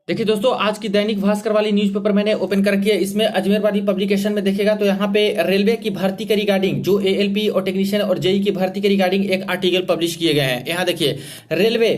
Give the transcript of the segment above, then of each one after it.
देखिए दोस्तों, आज की दैनिक भास्कर वाली न्यूज़पेपर मैंने ओपन कर रखी है। इसमें अजमेर वाली पब्लिकेशन में देखिएगा तो यहाँ पे रेलवे की भर्ती के रिगार्डिंग जो एएलपी और टेक्नीशियन और जेई की भर्ती के रिगार्डिंग एक आर्टिकल पब्लिश किए गए हैं। यहाँ देखिए, रेलवे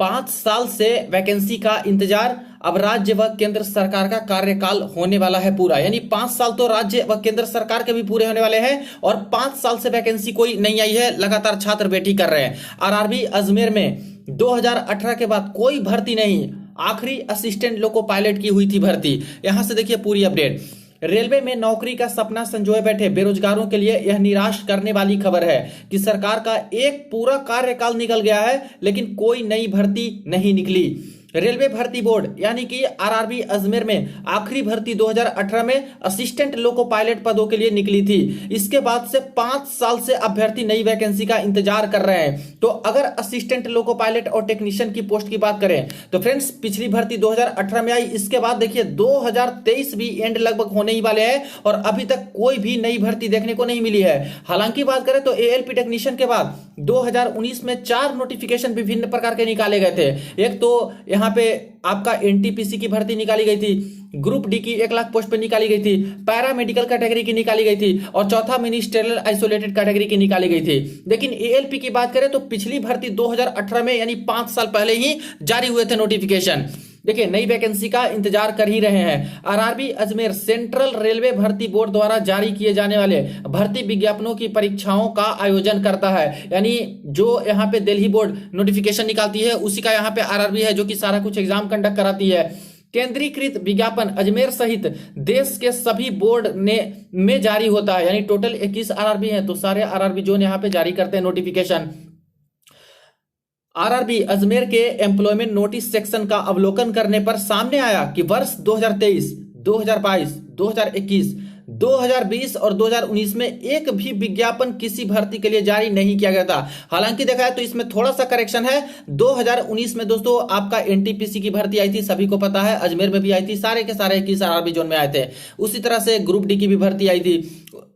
5 साल से वैकेंसी का इंतजार, अब राज्य व केंद्र सरकार का कार्यकाल होने वाला है पूरा। यानी 5 साल तो राज्य व केंद्र सरकार के भी पूरे होने वाले हैं और 5 साल से वैकेंसी कोई नहीं आई है। लगातार छात्र वेटिंग कर रहे हैं। आरआरबी अजमेर में 2018 के बाद कोई भर्ती नहीं, आखिरी असिस्टेंट लोको पायलट की हुई थी भर्ती। यहां से देखिए पूरी अपडेट। रेलवे में नौकरी का सपना संजोए बैठे बेरोजगारों के लिए यह निराश करने वाली खबर है कि सरकार का एक पूरा कार्यकाल निकल गया है लेकिन कोई नई भर्ती नहीं निकली। रेलवे भर्ती बोर्ड यानी कि आरआरबी अजमेर में आखिरी भर्ती 2018 में असिस्टेंट लोको पायलट पदों के लिए निकली थी। इसके बाद से 5 साल से अभ्यर्थी नई वैकेंसी का इंतजार कर रहे हैं। तो अगर असिस्टेंट लोको पायलट और टेक्नीशियन की पोस्ट की बात करें तो फ्रेंड्स, पिछली भर्ती 2018 में आई। इसके बाद देखिए 2023 भी एंड लगभग होने ही वाले हैं और अभी तक कोई भी नई भर्ती देखने को नहीं मिली है। हालांकि बात करें तो एएलपी टेक्नीशियन के बाद 2019 में 4 नोटिफिकेशन विभिन्न प्रकार के निकाले गए थे। एक तो यहाँ पे आपका एनटीपीसी की भर्ती निकाली गई थी, ग्रुप डी की 1 लाख पोस्ट पे निकाली गई थी, पैरा मेडिकल कैटेगरी की निकाली गई थी और चौथा मिनिस्ट्रियल आइसोलेटेड कैटेगरी की निकाली गई थी। लेकिन एएलपी की बात करें तो पिछली भर्ती 2018 में यानी 5 साल पहले ही जारी हुए थे नोटिफिकेशन। देखिए, नई वैकेंसी का इंतजार कर ही रहे हैं। आरआरबी अजमेर सेंट्रल रेलवे भर्ती बोर्ड द्वारा जारी किए जाने वाले भर्ती विज्ञापनों की परीक्षाओं का आयोजन करता है। यानी जो यहाँ पे दिल्ली बोर्ड नोटिफिकेशन निकालती है उसी का यहाँ पे आरआरबी है जो कि सारा कुछ एग्जाम कंडक्ट कराती है। केंद्रीकृत विज्ञापन अजमेर सहित देश के सभी बोर्ड ने में जारी होता है। यानी टोटल 21 आरआरबी है तो सारे आरआरबी जोन यहाँ पे जारी करते हैं नोटिफिकेशन। आरआरबी अजमेर के एम्प्लॉयमेंट नोटिस सेक्शन का अवलोकन करने पर सामने आया कि वर्ष 2023, 2022, 2021, 2020 और 2019 में एक भी विज्ञापन किसी भर्ती के लिए जारी नहीं किया गया था। हालांकि देखा है तो इसमें थोड़ा सा करेक्शन है। 2019 में दोस्तों आपका एनटीपीसी की भर्ती आई थी, सभी को पता है, अजमेर में भी आई थी, सारे के सारे 21 आरआरबी जोन में आए थे। उसी तरह से ग्रुप डी की भी भर्ती आई थी,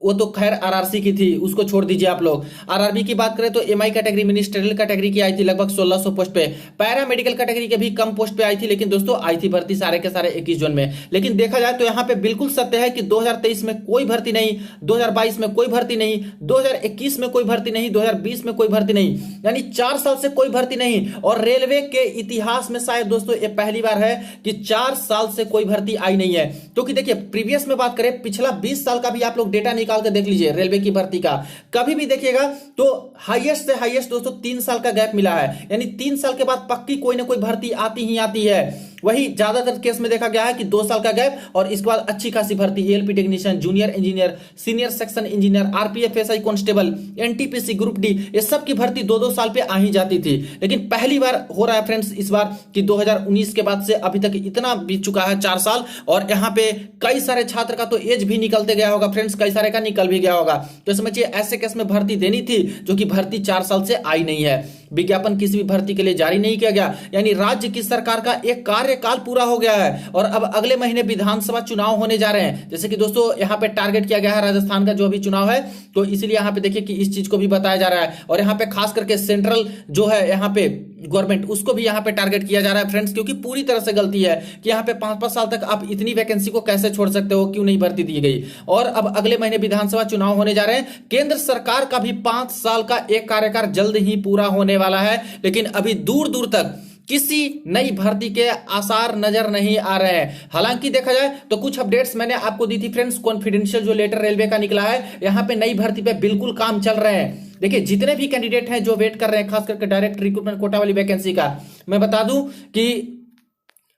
वो तो खैर आरआरसी की थी, उसको छोड़ दीजिए आप लोग। आरआरबी की बात करें तो एमआई कैटेगरी, मिनिस्ट्रियल कैटेगरी की आई थी लगभग 1600 पोस्ट पे। पैरा मेडिकल कैटेगरी के भी कम पोस्ट पे आई थी, लेकिन दोस्तों आई थी भर्ती सारे के सारे 21 जोन में। लेकिन देखा जाए तो यहाँ पे बिल्कुल सत्य है कि 2023 में कोई भर्ती नहीं, 2022 में कोई भर्ती नहीं, 2021 में कोई भर्ती नहीं, 2020 में कोई भर्ती नहीं, यानी 4 साल से कोई भर्ती नहीं। और रेलवे के इतिहास में शायद दोस्तों ये पहली बार है कि 4 साल से कोई भर्ती आई नहीं है। क्योंकि देखिए प्रीवियस में बात करें, पिछला 20 साल का भी आप लोग डेटा निकाल के देख लीजिए रेलवे की भर्ती का, कभी भी देखिएगा तो हाईएस्ट से हाईएस्ट दोस्तों 3 साल का गैप मिला है। यानी 3 साल के बाद पक्की कोई ना कोई भर्ती आती ही आती है। वही ज्यादातर केस में देखा गया है कि 2 साल का गैप और इसके बाद अच्छी खासी भर्ती, ALP technician, junior engineer, senior section engineer, RPF SI constable, NTPC, group D, ये सब की भर्ती 2-2 साल पे आ ही जाती थी। लेकिन पहली बार हो रहा है फ्रेंड्स इस बार कि 2019 के बाद से अभी तक इतना बीत चुका है 4 साल। और यहाँ पे कई सारे छात्र का तो एज भी निकलते गया होगा फ्रेंड्स, कई सारे का निकल भी गया होगा। तो समझिए ऐसे केस में भर्ती देनी थी जो कि भर्ती 4 साल से आई नहीं है। विज्ञापन किसी भी भर्ती के लिए जारी नहीं किया गया। यानी राज्य की सरकार का एक कार्यकाल पूरा हो गया है और अब अगले महीने विधानसभा चुनाव होने जा रहे हैं। जैसे कि दोस्तों यहाँ पे टारगेट किया गया है राजस्थान का जो भी चुनाव है, तो इसीलिए यहाँ पे देखिए कि इस चीज को भी बताया जा रहा है। और यहाँ पे खास करके सेंट्रल जो है यहाँ पे गवर्नमेंट, उसको भी यहाँ पे टारगेट किया जा रहा है फ्रेंड्स, क्योंकि पूरी तरह से गलती है कि यहाँ पे 5-5 साल तक आप इतनी वैकेंसी को कैसे छोड़ सकते हो, क्यों नहीं भर्ती दी गई। और अब अगले महीने विधानसभा चुनाव होने जा रहे हैं। केंद्र सरकार का भी 5 साल का एक कार्यकाल जल्द ही पूरा होने वाला है, लेकिन अभी दूर दूर तक किसी नई भर्ती के आसार नजर नहीं आ रहे हैं। हालांकि देखा जाए तो कुछ अपडेट्स मैंने आपको दी थी फ्रेंड्स, कॉन्फिडेंशियल जो लेटर रेलवे का निकला है, यहाँ पे नई भर्ती पे बिल्कुल काम चल रहे हैं। देखिए जितने भी कैंडिडेट हैं जो वेट कर रहे हैं, खास करके डायरेक्ट रिक्रूटमेंट कोटा वाली वैकेंसी का, मैं बता दूं कि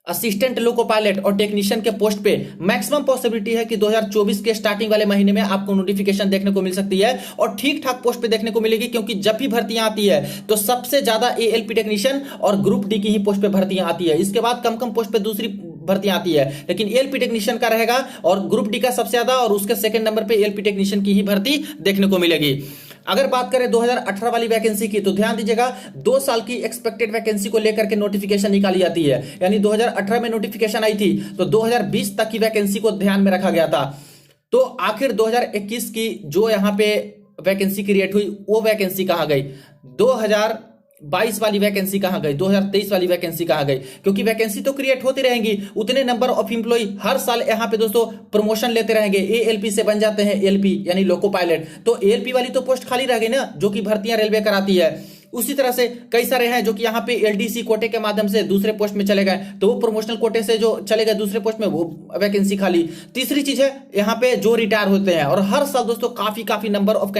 असिस्टेंट लोको पायलट और टेक्नीशियन के पोस्ट पे मैक्सिमम पॉसिबिलिटी है कि 2024 के स्टार्टिंग वाले महीने में आपको नोटिफिकेशन देखने को मिल सकती है और ठीक ठाक पोस्ट पे देखने को मिलेगी। क्योंकि जब भी भर्तियां आती है तो सबसे ज्यादा एएलपी टेक्नीशियन और ग्रुप डी की ही पोस्ट पे भर्तियां आती है। इसके बाद कम कम पोस्ट पे दूसरी भर्तियां आती है, लेकिन एएलपी टेक्नीशियन का रहेगा और ग्रुप डी का सबसे ज्यादा और उसके सेकंड नंबर पे एएलपी टेक्नीशियन की ही भर्ती देखने को मिलेगी। अगर बात करें 2018 वाली वैकेंसी की तो ध्यान दीजिएगा, 2 साल की एक्सपेक्टेड वैकेंसी को लेकर के नोटिफिकेशन निकाली जाती है। यानी 2018 में नोटिफिकेशन आई थी तो 2020 तक की वैकेंसी को ध्यान में रखा गया था। तो आखिर 2021 की जो यहाँ पे वैकेंसी क्रिएट हुई वो वैकेंसी कहाँ गई? 2022 वाली वैकेंसी कहां गई, 2023 वाली वैकेंसी कहां गई? क्योंकि वैकेंसी तो क्रिएट होती रहेंगी, उतने नंबर ऑफ एम्प्लॉय हर साल यहां पे दोस्तों प्रमोशन लेते रहेंगे, एएलपी से बन जाते हैं एलपी यानी लोको पायलट, तो एएलपी वाली तो पोस्ट खाली रह गई ना, जो कि भर्तियां रेलवे कराती है। उसी तरह से कई सारे हैं जो कि यहाँ पे एलडीसी कोटे के माध्यम से दूसरे पोस्ट में चले गए, तो वो प्रमोशनल कोटे से जो चले गए दूसरे पोस्ट में, वो वैकेंसी खाली। तीसरी चीज है यहाँ पे जो रिटायर होते हैं, और हर साल दोस्तों काफी नंबर ऑफ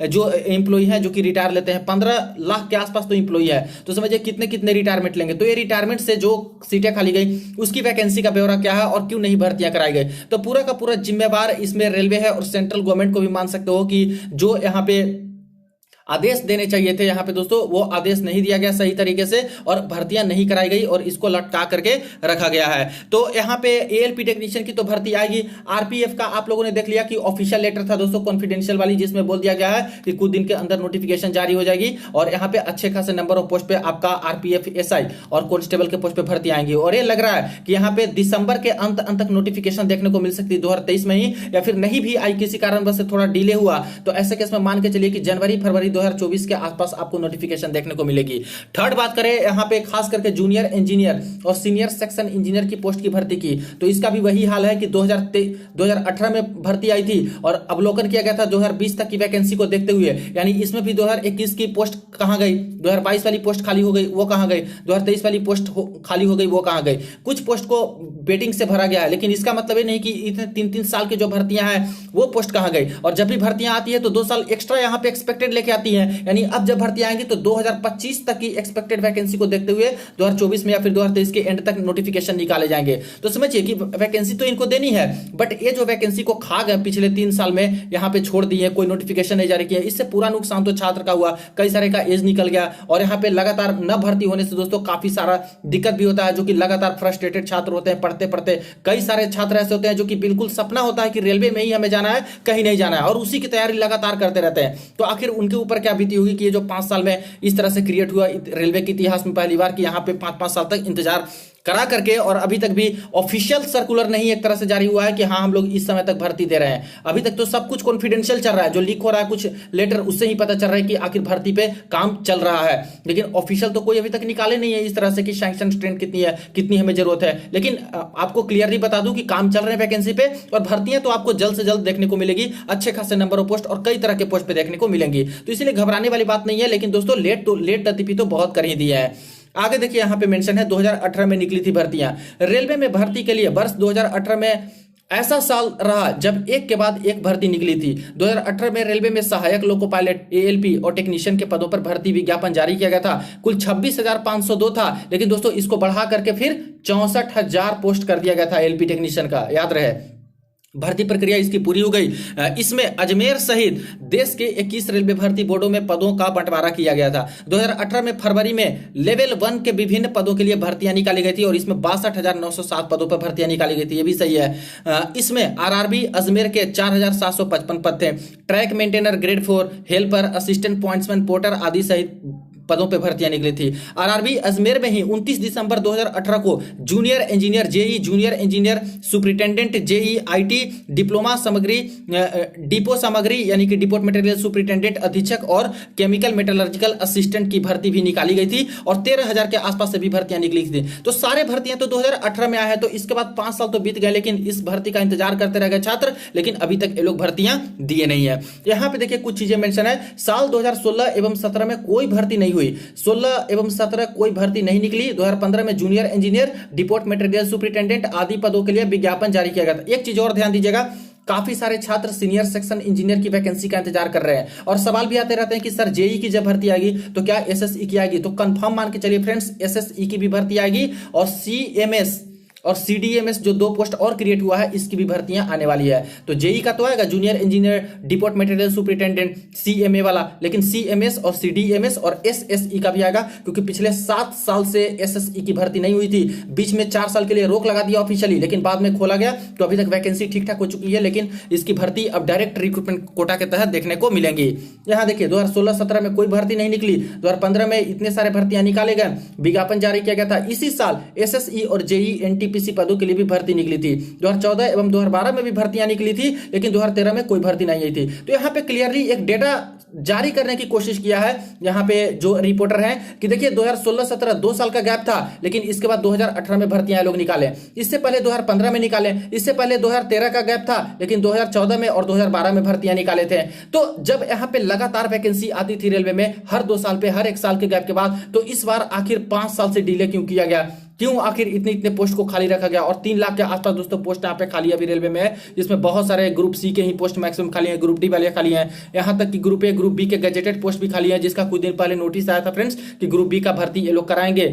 जो एम्प्लॉय हैं जो कि रिटायर लेते हैं, 15 लाख के आसपास तो एम्प्लॉय है, तो समझिए कितने कितने रिटायरमेंट लेंगे। तो ये रिटायरमेंट से जो सीटें खाली गई उसकी वैकेंसी का ब्यौरा क्या है और क्यों नहीं भर्तियां कराई गई, तो पूरा का पूरा जिम्मेवार इसमें रेलवे है, और सेंट्रल गवर्नमेंट को भी मान सकते हो कि जो यहाँ पे आदेश देने चाहिए थे यहाँ पे दोस्तों, वो आदेश नहीं दिया गया सही तरीके से, और भर्तियां नहीं कराई गई और इसको लटका करके रखा गया है। तो यहाँ पे एएलपी टेक्नीशियन की तो भर्ती आएगी। आरपीएफ का आप लोगों ने देख लिया कि ऑफिशियल लेटर था दोस्तों, कॉन्फिडेंशियल वाली, जिसमें बोल दिया गया है कि कुछ दिन के अंदर नोटिफिकेशन जारी हो जाएगी, और यहाँ पे अच्छे खासे नंबर ऑफ पोस्ट पे आपका आरपीएफ एसआई और कांस्टेबल के पोस्ट पे भर्ती आएंगी। और ये लग रहा है कि यहाँ पे दिसंबर के अंत तक नोटिफिकेशन देखने को मिल सकती है 2023 में ही, या फिर नहीं भी आई किसी कारणवश से थोड़ा डिले हुआ, तो ऐसे केस में मान के चलिए कि जनवरी फरवरी 2024 के आसपास आपको नोटिफिकेशन देखने को मिलेगी। थर्ड बात करें यहाँ पे खास करके जूनियर इंजीनियर और सीनियर सेक्शन इंजीनियर की पोस्ट की भर्ती की, तो इसका भी वही हाल है कि 2018 में भर्ती आई थी और अवलोकन किया गया था 2020 तक की वैकेंसी को देखते हुए, यानी इसमें भी 2021 की पोस्ट कहां गई, 2022 वाली पोस्ट खाली हो गई वो कहां गई, 2023 वाली पोस्ट खाली हो गई वो कहां गई। कुछ पोस्ट को वेटिंग से भरा गया है, लेकिन इसका मतलब ये नहीं कि इतने 3-3 साल की जो भर्तियां हैं वो पोस्ट कहां गई। और जब भी भर्तियां आती है तो 2 साल एक्स्ट्रा यहाँ पे एक्सपेक्टेड लेके आती है, यानी अब जब भर्ती आएंगी तो 2025 तक की एक्सपेक्टेड वैकेंसी को देखते हुए 2024 में या फिर 2023 के एंड तक नोटिफिकेशन निकाले जाएंगे। तो समझिए कि वैकेंसी तो इनको देनी है, बट ये जो वैकेंसी को खा गए पिछले 3 साल में यहाँ पे छोड़ दी है, कोई नोटिफिकेशन नहीं जारी किया, इससे पूरा नुकसान तो छात्र का हुआ, कई सारे का एज निकल गया, और यहाँ पे लगातार न भर्ती होने से दोस्तों काफी सारा दिक्कत भी होता है, जो कि लगातार फ्रस्ट्रेटेड छात्र होते हैं पढ़ते पढ़ते। कई सारे छात्र ऐसे होते हैं जो कि बिल्कुल सपना होता है कि रेलवे में ही हमें जाना है, कहीं नहीं जाना है, और उसी की तैयारी लगातार करते रहते हैं। तो आखिर उनके ऊपर क्या बीती होगी कि ये जो 5 साल में इस तरह से क्रिएट हुआ रेलवे के इतिहास में पहली बार कि यहाँ पे 5-5 साल तक इंतजार करा करके, और अभी तक भी ऑफिशियल सर्कुलर नहीं एक तरह से जारी हुआ है कि हाँ हम लोग इस समय तक भर्ती दे रहे हैं। अभी तक तो सब कुछ कॉन्फिडेंशियल चल रहा है, जो लीक हो रहा है कुछ लेटर उससे ही पता चल रहा है कि आखिर भर्ती पे काम चल रहा है, लेकिन ऑफिशियल तो कोई अभी तक निकाले नहीं है इस तरह से कि सैंक्शन स्ट्रेंथ कितनी है, कितनी हमें जरूरत है। लेकिन आपको क्लियरली बता दूं कि काम चल रहे हैं वैकेंसी पे, और भर्तियां तो आपको जल्द से जल्द देखने को मिलेगी, अच्छे खासे नंबर ऑफ पोस्ट और कई तरह के पोस्ट पे देखने को मिलेंगी। तो इसलिए घबराने वाली बात नहीं है, लेकिन दोस्तों लेट ततीपी तो बहुत कर ही दिया है। आगे देखिए यहाँ पे मेंशन है 2018 में निकली थी भर्तियां। रेलवे में भर्ती के लिए वर्ष 2018 में ऐसा साल रहा जब एक के बाद एक भर्ती निकली थी। 2018 में रेलवे में सहायक लोको पायलट, एएलपी और टेक्नीशियन के पदों पर भर्ती विज्ञापन जारी किया गया था। कुल 26,502 था, लेकिन दोस्तों इसको बढ़ा करके फिर 64,000 पोस्ट कर दिया गया था एएलपी टेक्नीशियन का, याद रहे। भर्ती प्रक्रिया इसकी पूरी हो गई। इसमें अजमेर सहित देश के 21 रेलवे भर्ती बोर्डों में पदों का बंटवारा किया गया था। 2018 में फरवरी में लेवल 1 के विभिन्न पदों के लिए भर्तियां निकाली गई थी, और इसमें 62,907 पदों पर भर्तियां निकाली गई थी, ये भी सही है। इसमें आरआरबी अजमेर के 4,755 पद थे, track maintainer grade 4, helper, assistant pointsman, porter आदि सहित पदों पे भर्तियां निकली थी। आरआरबी अजमेर में ही 29 दिसंबर 2018 को junior engineer JE, junior engineer superintendent JE, IT diploma सामग्री, डिपो सामग्री यानी कि डिपोट मटेरियल सुपरिटेंडेंट अधीक्षक और केमिकल मेटलर्जिकल असिस्टेंट की भर्ती भी निकाली गई थी, और 13,000 के आसपास से भी भर्तियां निकली थी। तो सारे भर्तियां तो 2018 में आए हैं, तो इसके बाद 5 साल तो बीत गए, लेकिन इस भर्ती का इंतजार करते रह गए छात्र, लेकिन अभी तक ये लोग भर्तियां दिए नहीं है। यहाँ पे देखिए कुछ चीजें मेंशन है। साल 2016 एवं 17 में कोई भर्ती नहीं हुई, 16 एवं 17 कोई भर्ती नहीं निकली। 2015 में junior engineer, depot material superintendent आदि पदों के लिए विज्ञापन जारी किया गया था। एक चीज और ध्यान दीजिएगा, काफी सारे छात्र सीनियर सेक्शन इंजीनियर की वैकेंसी का इंतजार कर रहे हैं, और सवाल भी आते रहते हैं कि सर जेई की जब भर्ती आएगी तो क्या एसएसई की आएगी? तो कंफर्म मान के चलिए फ्रेंड्स, एसएसई की भी भर्ती आएगी, और सीएमएस और सीडीएमएस जो 2 पोस्ट और क्रिएट हुआ है इसकी भी भर्तियां आने वाली है। तो जेई का तो आएगा junior engineer, depot material superintendent, CMA वाला, लेकिन सीएमएस और सीडीएमएस और एसएसई का भी आएगा, क्योंकि पिछले 7 साल से एसएसई की भर्ती नहीं हुई थी। बीच में 4 साल के लिए रोक लगा दिया ऑफिशियली, लेकिन बाद में खोला गया, तो अभी तक वैकेंसी ठीक ठाक हो चुकी है, लेकिन इसकी भर्ती अब डायरेक्ट रिक्रूटमेंट कोटा के तहत देखने को मिलेंगी। यहाँ देखिए 2016-17 में कोई भर्ती नहीं निकली, 2015 में इतने सारे भर्तियां निकाले गए, विज्ञापन जारी किया गया था। इसी साल एसएसई और जेई एनटीपी एनटीपीसी पदों के लिए भी भर्ती निकली थी। 2014 एवं 2012 में भी भर्तियां निकली थी, लेकिन 2013 में कोई भर्ती नहीं आई थी। तो यहाँ पे क्लियरली एक डेटा जारी करने की कोशिश किया है यहाँ पे जो रिपोर्टर है कि देखिए 2016-17 2 साल का गैप था, लेकिन इसके बाद 2018 में भर्तियां लोग निकाले, इससे पहले 2015 में निकाले, इससे पहले 2013 का गैप था, लेकिन 2014 में और 2012 में भर्तियां निकाले थे। तो जब यहाँ पे लगातार वैकेंसी आती थी रेलवे में हर 2 साल पे, हर 1 साल के गैप के बाद, तो इस बार आखिर 5 साल से डिले क्यों किया गया, क्यों आखिर इतने पोस्ट को खाली रखा गया। और 3 लाख के आसपास दोस्तों पोस्ट यहाँ पे खाली अभी रेलवे में है, जिसमें बहुत सारे ग्रुप सी के ही पोस्ट मैक्सिमम खाली है, ग्रुप डी वाले खाली हैं, यहाँ तक कि ग्रुप ए ग्रुप बी के गजेटेड पोस्ट भी खाली है, जिसका कुछ दिन पहले नोटिस आया था फ्रेंड्स कि ग्रुप बी का भर्ती ये लोग कराएंगे,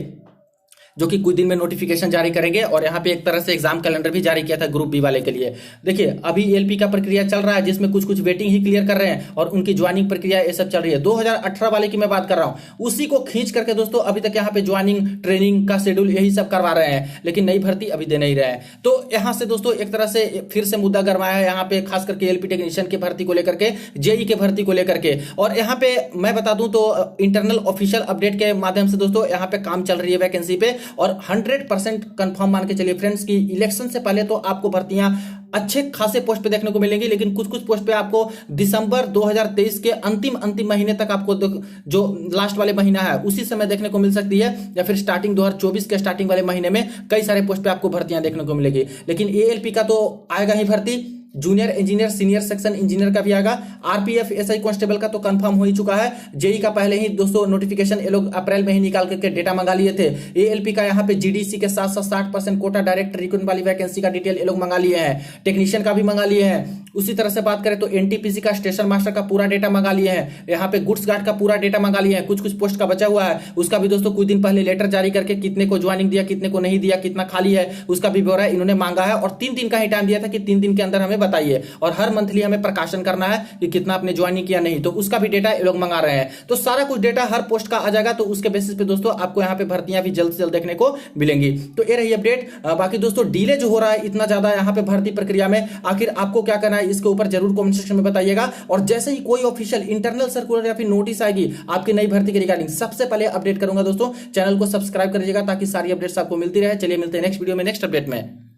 जो कि कुछ दिन में नोटिफिकेशन जारी करेंगे। और यहाँ पे एक तरह से एग्जाम कैलेंडर भी जारी किया था ग्रुप बी वाले के लिए। देखिए अभी एलपी का प्रक्रिया चल रहा है, जिसमें कुछ वेटिंग ही क्लियर कर रहे हैं और उनकी ज्वाइनिंग प्रक्रिया ये सब चल रही है। 2018 वाले की मैं बात कर रहा हूं, उसी को खींच करके दोस्तों अभी तक यहाँ पे ज्वाइनिंग ट्रेनिंग का शेड्यूल यही सब करवा रहे हैं, लेकिन नई भर्ती अभी दे नहीं रहे हैं। तो यहाँ से दोस्तों एक तरह से फिर से मुद्दा गरमाया है यहाँ पे, खास करके एलपी टेक्नीशियन की भर्ती को लेकर के, जेई के भर्ती को लेकर के। और यहाँ पे मैं बता दूं तो इंटरनल ऑफिशियल अपडेट के माध्यम से दोस्तों यहाँ पे काम चल रही है वैकेंसी पे, और 100% कंफर्म मान के चलिए फ्रेंड्स कि इलेक्शन से पहले तो आपको भर्तियां अच्छे खासे पोस्ट पे देखने को मिलेंगी, लेकिन कुछ पोस्ट पे आपको दिसंबर 2023 के अंतिम महीने तक आपको जो लास्ट वाले महीना है उसी समय देखने को मिल सकती है, या फिर स्टार्टिंग 2024 के स्टार्टिंग वाले महीने में कई सारे पोस्ट पे आपको भर्तियां देखने को मिलेगी। लेकिन एएलपी का तो आएगा ही भर्ती, junior engineer senior section engineer का भी आएगा, आरपीएफ एसआई कांस्टेबल का तो कंफर्म हो ही चुका है, जेई का पहले ही दोस्तों नोटिफिकेशन ये लोग अप्रैल में ही निकाल करके डेटा मंगा लिए थे। एएलपी का यहाँ पे जीडीसी के साथ साथ 60% कोटा डायरेक्ट रिक्रूटमेंट वाली वैकेंसी का डिटेल ये लोग मंगा लिए हैं, टेक्नीशियन का भी मंगा लिए हैं। उसी तरह से बात करें तो एनटीपीसी का स्टेशन मास्टर का पूरा डेटा मंगा लिए हैं, यहाँ पे गुड्स गार्ड का पूरा डेटा मंगा लिए हैं, कुछ पोस्ट का बचा हुआ है उसका भी दोस्तों कुछ दिन पहले लेटर जारी करके कितने को ज्वाइनिंग दिया कितने को नहीं दिया, कितना खाली है उसका भी ब्यौरा इन्होंने मांगा है। और 3 दिन का ही टाइम दिया था कि 3 दिन के अंदर हमें बताइए, और हर मंथली हमें प्रकाशन करना है कि कितना आपने ज्वाइनिंग किया, नहीं तो उसका भी डेटा ये लोग मंगा रहे हैं। तो सारा कुछ डेटा हर पोस्ट का आ जाएगा, तो उसके बेसिस पे दोस्तों आपको यहाँ पे भर्तियां भी जल्द से जल्द देखने को मिलेंगी। तो ये रही अपडेट। बाकी दोस्तों डिले जो हो रहा है इतना ज्यादा यहाँ पे भर्ती प्रक्रिया में, आखिर आपको क्या करना है इसके ऊपर जरूर कमेंट सेक्शन में बताइएगा। और जैसे ही कोई ऑफिशियल इंटरनल सर्कुलर या फिर नोटिस आएगी आपकी नई भर्ती के रिगार्डिंग सबसे पहले अपडेट करूंगा। दोस्तों चैनल को सब्सक्राइब करिएगा ताकि सारी अपडेट्स आपको मिलती रहे। चलिए मिलते हैं नेक्स्ट वीडियो में नेक्स्ट अपडेट में।